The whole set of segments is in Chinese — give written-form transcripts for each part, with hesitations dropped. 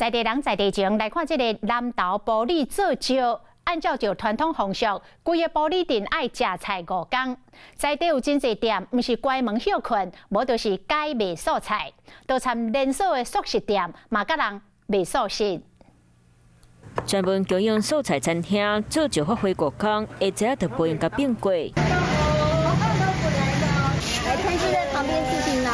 在地人在地情来看，这个南投埔里做石，按照着传统风俗，规个埔里镇爱食菜5天。在地有真侪店，毋是关门休困，无就是改卖素菜，多参连锁的素食店，嘛甲人卖素食。专门供应素菜餐厅做石发挥5天，会知影就不应该变贵。来餐厅在旁边自行拿。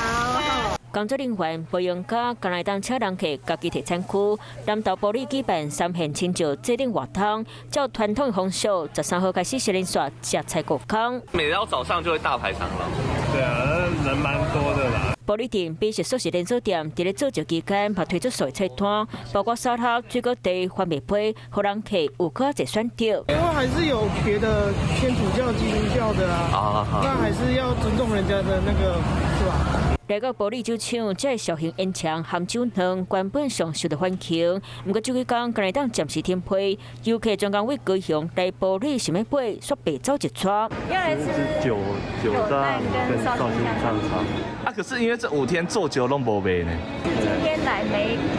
工作人员不用甲刚来当车人客家己提餐区，南投埔里举办3县亲石制定活动，照传统风俗，13号开始实连续食菜5天。每到早上就会大排长龙。对啊，人蛮多的啦。埔里镇美食素食连锁店伫咧做石期间，也推出素菜摊，包括沙拉、水果地、番麦批，互人客有较侪选择。因为还是有别的天主教、基督教的啊，那还是要尊重人家的那个，是吧？来到埔里酒厂，这小型烟肠含酒汤原本上受到欢迎，不过这几天刚来当暂时停批，游客专工为高雄来埔里想要买，煞被走一撮。要来吃酒蛋跟绍兴香肠。啊，可是因为这5天做酒拢无卖呢。今天来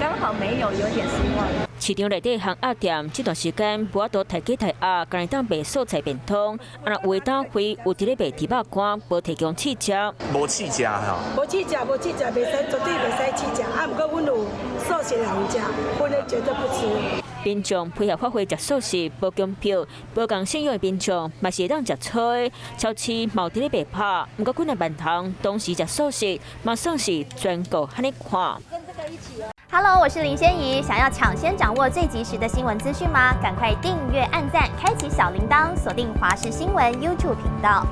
刚好没有点失望。市场内底行鸭店这段时间无法度抬鸡抬鸭，刚来当卖素菜便当，啊那有单位有伫咧卖猪肉干，无提供试食。无试食吼。无试食，袂使，绝对袂使试食。啊，毋过阮有素食人食，阮咧绝对不吃。民众配合发挥食素食，无供票，无共信用的民众嘛是会当食菜，超市嘛有伫咧卖拍，毋过困难万通，当时食素食嘛算是全国安尼看。Hello， 我是林仙怡，想要抢先掌握最及时的新闻资讯吗？赶快订阅、按赞、开启小铃铛，锁定华视新闻 YouTube 频道。